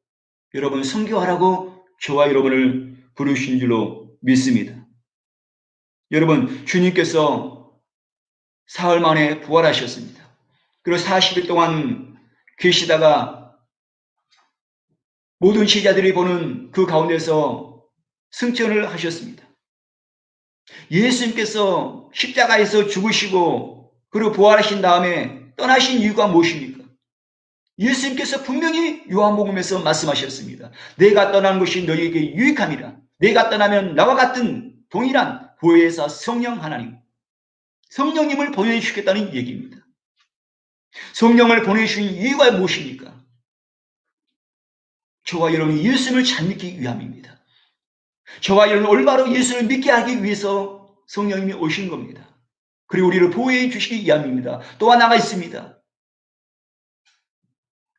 여러분 선교하라고 저와 여러분을 부르신 줄로 믿습니다. 여러분 주님께서 사흘 만에 부활하셨습니다. 그리고 40일 동안 계시다가 모든 제자들이 보는 그 가운데서 승천을 하셨습니다. 예수님께서 십자가에서 죽으시고 그리고 부활하신 다음에 떠나신 이유가 무엇입니까? 예수님께서 분명히 요한복음에서 말씀하셨습니다. 내가 떠난 것이 너희에게 유익함이라. 내가 떠나면 나와 같은 동일한 보혜사 성령 하나님, 성령님을 보내주시겠다는 얘기입니다. 성령을 보내주신 이유가 무엇입니까? 저와 여러분이 예수님을 잘 믿기 위함입니다. 저와 여러분 올바로 예수를 믿게 하기 위해서 성령님이 오신 겁니다. 그리고 우리를 보호해 주시기 위함입니다. 또 하나가 있습니다.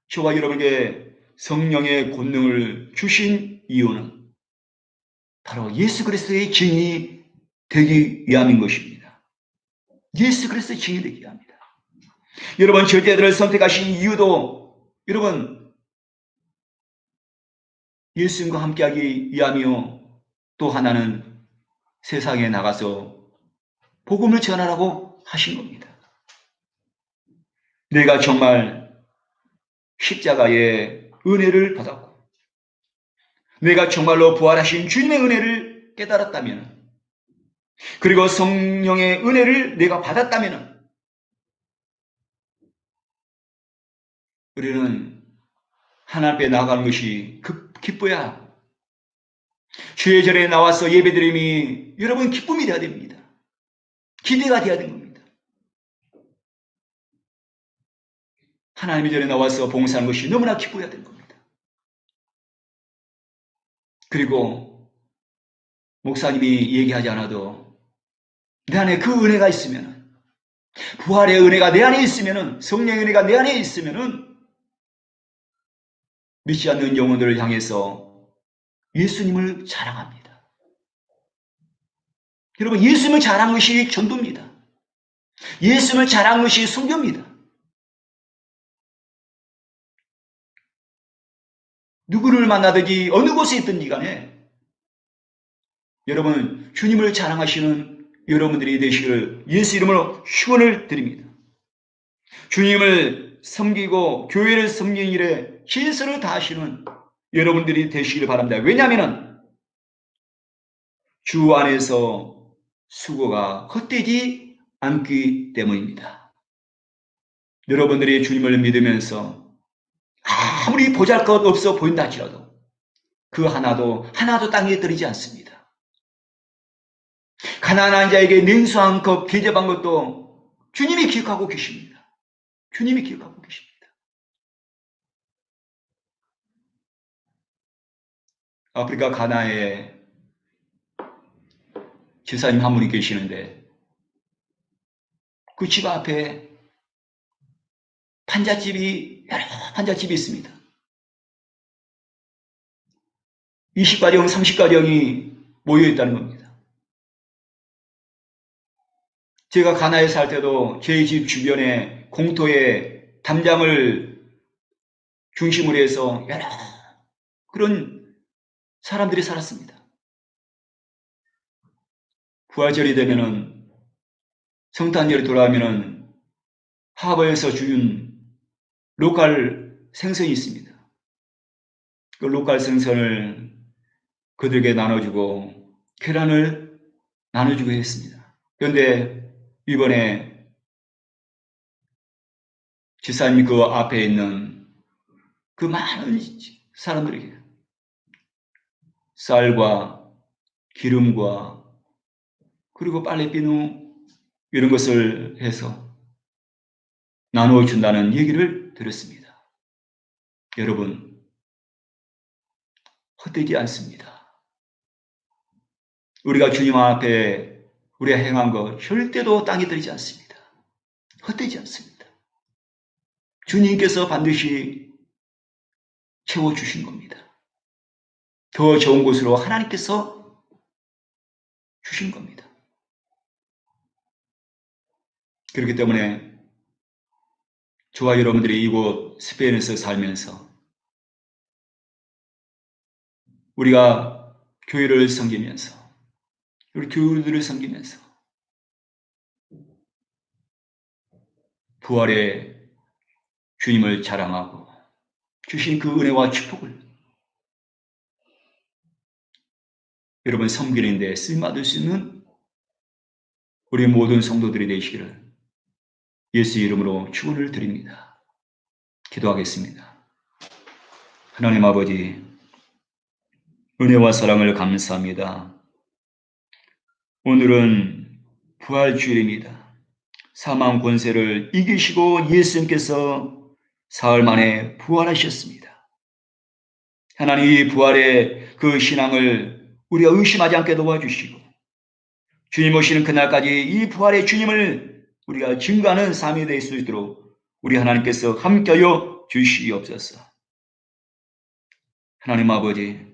저와 여러분에게 성령의 권능을 주신 이유는 바로 예수 그리스도의 증인이 되기 위함인 것입니다. 예수 그리스도의 증인이 되기 위함입니다. 여러분 제자들을 선택하신 이유도 여러분 예수님과 함께하기 위함이요, 또 하나는 세상에 나가서 복음을 전하라고 하신 겁니다. 내가 정말 십자가의 은혜를 받았고 내가 정말로 부활하신 주님의 은혜를 깨달았다면, 그리고 성령의 은혜를 내가 받았다면 우리는 하나님 앞에 나아가는 것이 기뻐야 하고 주의 전에 나와서 예배드림이 여러분 기쁨이 되어야 됩니다. 기대가 되어야 되는 겁니다. 하나님의 전에 나와서 봉사하는 것이 너무나 기뻐야 되는 겁니다. 그리고 목사님이 얘기하지 않아도 내 안에 그 은혜가 있으면, 부활의 은혜가 내 안에 있으면, 성령의 은혜가 내 안에 있으면 믿지 않는 영혼들을 향해서 예수님을 자랑합니다. 여러분 예수님을 자랑하는 것이 전도입니다. 예수님을 자랑하는 것이 순교입니다. 누구를 만나든지 어느 곳에 있든지 간에 여러분 주님을 자랑하시는 여러분들이 되시기를 예수 이름으로 축원을 드립니다. 주님을 섬기고 교회를 섬기는 일에 최선을 다하시는 여러분들이 되시기를 바랍니다. 왜냐하면 주 안에서 수고가 헛되지 않기 때문입니다. 여러분들이 주님을 믿으면서 아무리 보잘것 없어 보인다 할지라도 그 하나도 땅에 떨어지지 않습니다. 가난한 자에게 냉수 한 컵 대접한 것도 주님이 기억하고 계십니다. 주님이 기억하고 계십니다. 아프리카 가나에 집사님 한 분이 계시는데 그 집 앞에 여러 판잣집이 있습니다. 20가정, 30가정이 모여있다는 겁니다. 제가 가나에 살 때도 제 집 주변에 공터에 담장을 중심으로 해서 여러 그런 사람들이 살았습니다. 부활절이 되면은, 성탄절이 돌아오면은 하버에서 주는 로컬 생선이 있습니다. 그 로컬 생선을 그들에게 나눠주고 계란을 나눠주고 했습니다. 그런데 이번에 지사님 그 앞에 있는 그 많은 사람들에게 쌀과 기름과 그리고 빨래비누 이런 것을 해서 나누어 준다는 얘기를 들었습니다. 여러분, 헛되지 않습니다. 우리가 주님 앞에 우리가 행한 것 절대로 땅에 들이지 않습니다. 헛되지 않습니다. 주님께서 반드시 채워주신 겁니다. 더 좋은 곳으로 하나님께서 주신 겁니다. 그렇기 때문에 저와 여러분들이 이곳 스페인에서 살면서 우리가 교회를 섬기면서 우리 교우들을 섬기면서 부활의 주님을 자랑하고 주신 그 은혜와 축복을 여러분 섬기는 데 쓰임받을 수 있는 우리 모든 성도들이 되시기를 예수 이름으로 축원을 드립니다. 기도하겠습니다. 하나님 아버지, 은혜와 사랑을 감사합니다. 오늘은 부활주일입니다. 사망 권세를 이기시고 예수님께서 사흘 만에 부활하셨습니다. 하나님, 이 부활의 그 신앙을 우리가 의심하지 않게 도와주시고 주님 오시는 그날까지 이 부활의 주님을 우리가 증거하는 삶이 될 수 있도록 우리 하나님께서 함께하여 주시옵소서. 하나님 아버지,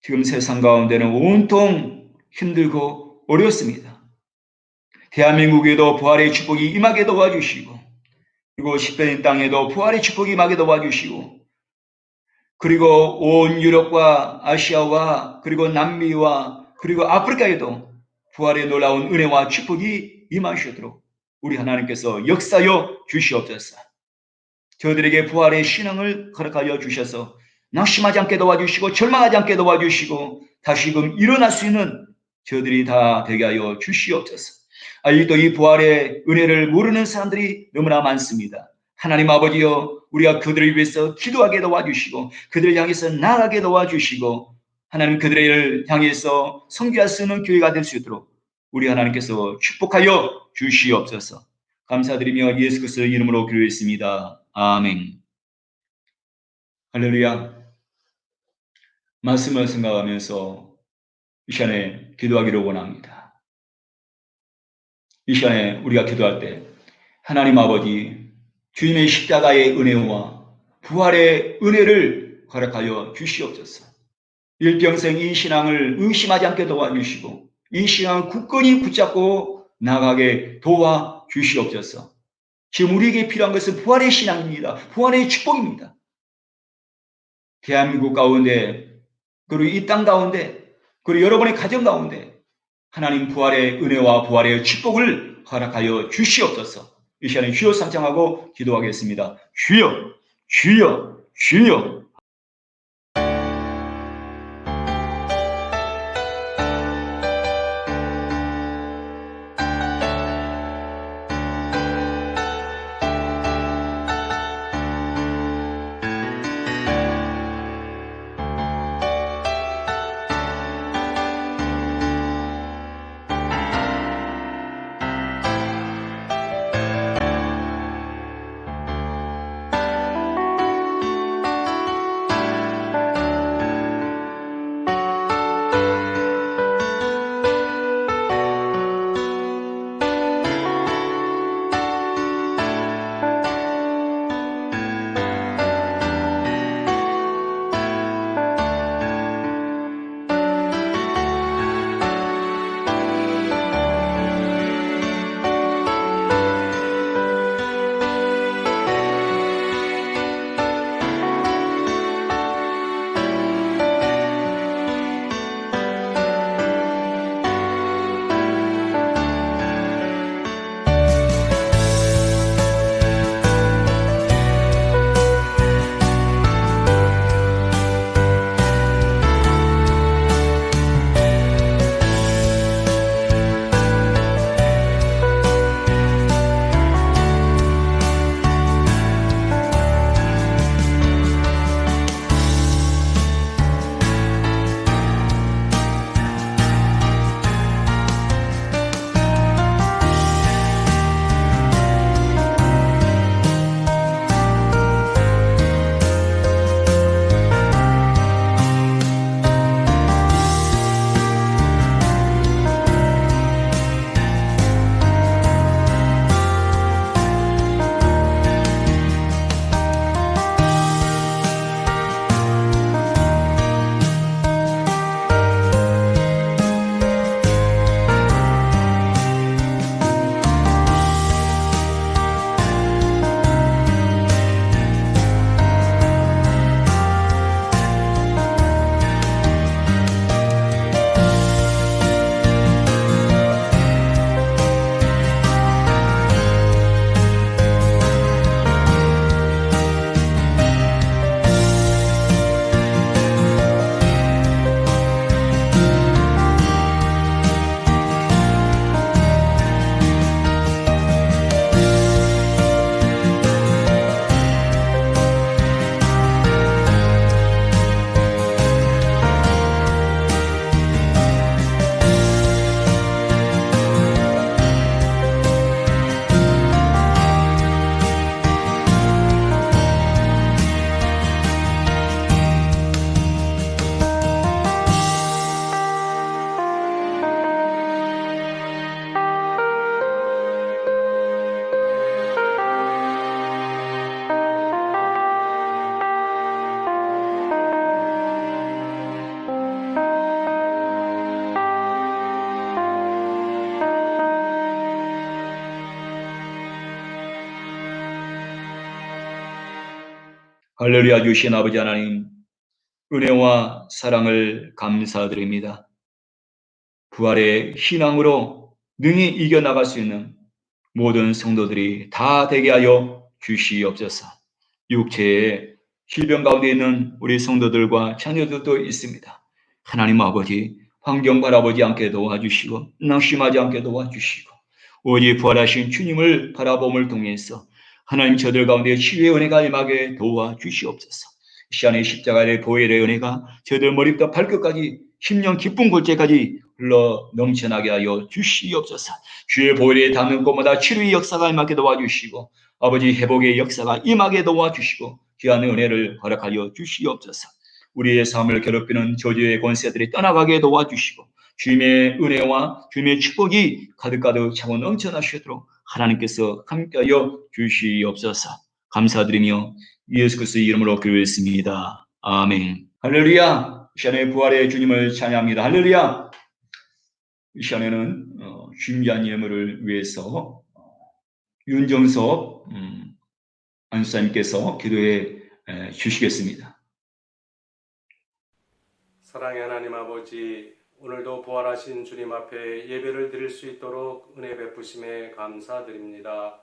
지금 세상 가운데는 온통 힘들고 어렵습니다. 대한민국에도 부활의 축복이 임하게 도와주시고 그리고 스페인 땅에도 부활의 축복이 임하게 도와주시고 그리고 온 유럽과 아시아와 그리고 남미와 그리고 아프리카에도 부활의 놀라운 은혜와 축복이 임하시도록 우리 하나님께서 역사하여 주시옵소서. 저들에게 부활의 신앙을 허락하여 주셔서 낙심하지 않게 도와주시고 절망하지 않게 도와주시고 다시금 일어날 수 있는 저들이 다 되게 하여 주시옵소서. 아직도 이 부활의 은혜를 모르는 사람들이 너무나 많습니다. 하나님 아버지여, 우리가 그들을 위해서 기도하게 도와주시고 그들을 향해서 나아가게 도와주시고 하나님 그들을 향해서 선교할 수 있는 교회가 될 수 있도록 우리 하나님께서 축복하여 주시옵소서. 감사드리며 예수 그리스도의 이름으로 기도했습니다. 아멘. 할렐루야. 말씀을 생각하면서 이 시간에 기도하기를 원합니다. 이 시간에 우리가 기도할 때 하나님 아버지, 주님의 십자가의 은혜와 부활의 은혜를 허락하여 주시옵소서. 일평생 이 신앙을 의심하지 않게 도와주시고 이 신앙을 굳건히 붙잡고 나가게 도와주시옵소서. 지금 우리에게 필요한 것은 부활의 신앙입니다. 부활의 축복입니다. 대한민국 가운데 그리고 이 땅 가운데 그리고 여러분의 가정 가운데 하나님 부활의 은혜와 부활의 축복을 허락하여 주시옵소서. 이 시간에 주여 삼창하고 기도하겠습니다. 주여, 주여, 주여. 할렐루야. 주신 아버지 하나님, 은혜와 사랑을 감사드립니다. 부활의 신앙으로 능히 이겨나갈 수 있는 모든 성도들이 다 되게 하여 주시옵소서. 육체의 질병 가운데 있는 우리 성도들과 자녀들도 있습니다. 하나님 아버지, 환경 바라보지 않게 도와주시고 낙심하지 않게 도와주시고 오직 부활하신 주님을 바라봄을 통해서 하나님 저들 가운데 치유의 은혜가 임하게 도와주시옵소서. 시간의 십자가의 보혈의 은혜가 저들 머리부터 발끝까지 심령 깊은 골재까지 흘러 넘쳐나게 하여 주시옵소서. 주의 보혈에 닿는 곳마다 치료의 역사가 임하게 도와주시고 아버지 회복의 역사가 임하게 도와주시고 귀한 은혜를 허락하여 주시옵소서. 우리의 삶을 괴롭히는 저주의 권세들이 떠나가게 도와주시고 주님의 은혜와 주님의 축복이 가득가득 차고 넘쳐나시도록 하나님께서 함께하여 주시옵소서. 감사드리며 예수 그리스도의 이름으로 기도했습니다. 아멘. 할렐루야. 이 시간에 부활의 주님을 찬양합니다. 할렐루야. 이 시간에는 준비한 예물을 위해서 윤정섭 안수사님께서 기도해 주시겠습니다. 사랑의 하나님 아버지, 오늘도 부활하신 주님 앞에 예배를 드릴 수 있도록 은혜 베푸심에 감사드립니다.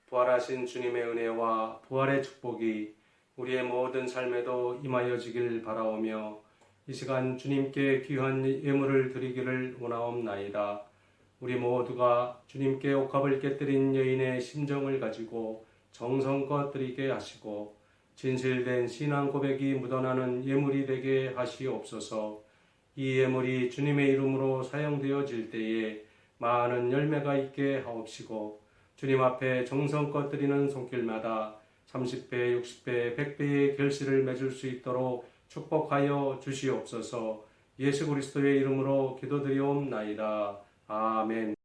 부활하신 주님의 은혜와 부활의 축복이 우리의 모든 삶에도 임하여지길 바라오며 이 시간 주님께 귀한 예물을 드리기를 원하옵나이다. 우리 모두가 주님께 옥합을 깨뜨린 여인의 심정을 가지고 정성껏 드리게 하시고 진실된 신앙 고백이 묻어나는 예물이 되게 하시옵소서. 이 예물이 주님의 이름으로 사용되어질 때에 많은 열매가 있게 하옵시고 주님 앞에 정성껏 드리는 손길마다 30배, 60배, 100배의 결실을 맺을 수 있도록 축복하여 주시옵소서. 예수 그리스도의 이름으로 기도드리옵나이다. 아멘.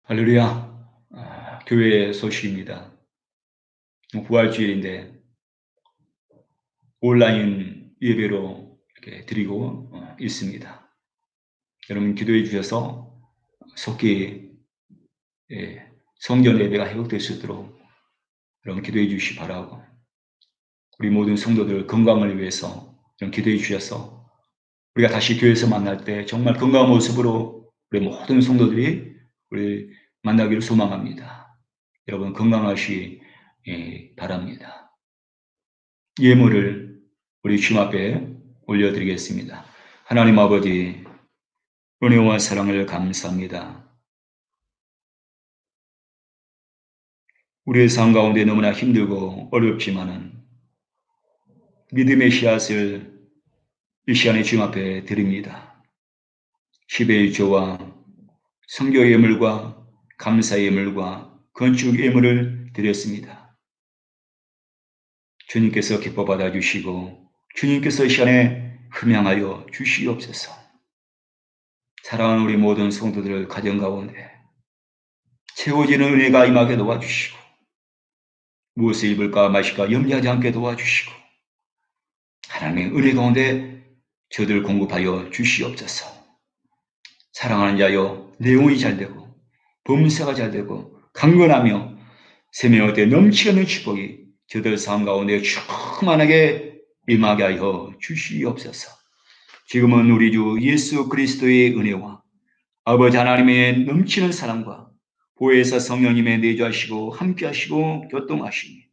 할렐루야. 교회 소식입니다. 부활주일인데 온라인 예배로 이렇게 드리고 있습니다. 여러분 기도해 주셔서 속히 성전 예배가 회복될 수 있도록 여러분 기도해 주시기 바라고, 우리 모든 성도들 건강을 위해서 좀 기도해 주셔서 우리가 다시 교회에서 만날 때 정말 건강한 모습으로 우리 모든 성도들이 우리 만나기를 소망합니다. 여러분 건강하시기 바랍니다. 예물을 우리 주님 앞에 올려드리겠습니다. 하나님 아버지, 은혜와 사랑을 감사합니다. 우리의 삶 가운데 너무나 힘들고 어렵지만은 믿음의 씨앗을 이 시간에 주님 앞에 드립니다. 10의 일조와 성교 예물과 감사 예물과 건축 예물을 드렸습니다. 주님께서 기뻐 받아주시고 주님께서 이 시간에 흠양하여 주시옵소서. 사랑하는 우리 모든 성도들 가정 가운데 채워지는 은혜가 임하게 도와주시고 무엇을 입을까 마실까 염려하지 않게 도와주시고 하나님의 은혜 가운데 저들 공급하여 주시옵소서. 사랑하는 자여 내용이 잘되고 범사가 잘되고 강건하며 생명의 때 넘치는 축복이 저들 삶 가운데 충만하게 임하게 하여 주시옵소서. 지금은 우리 주 예수 그리스도의 은혜와 아버지 하나님의 넘치는 사랑과 보혜사 성령님의 내주하시고 함께하시고 교통하시니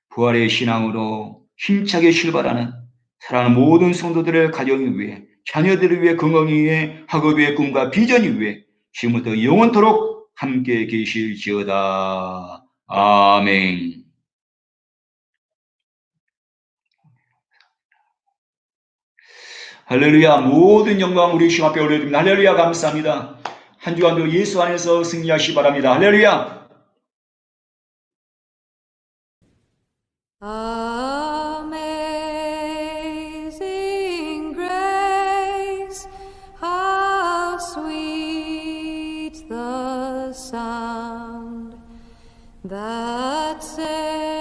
부활의 신앙으로 힘차게 출발하는 사랑하는 모든 성도들의 가정을 위해, 자녀들을 위해, 건강을 위해, 학업의 꿈과 비전을 위해 지금부터 영원토록 함께 계실지어다. 아멘. 할렐루야. 모든 영광 우리 주님 앞에 올려드립니다. 할렐루야. 감사합니다. 한 주간도 예수 안에서 승리하시기 바랍니다. 할렐루야. Amazing grace, how sweet the sound that saved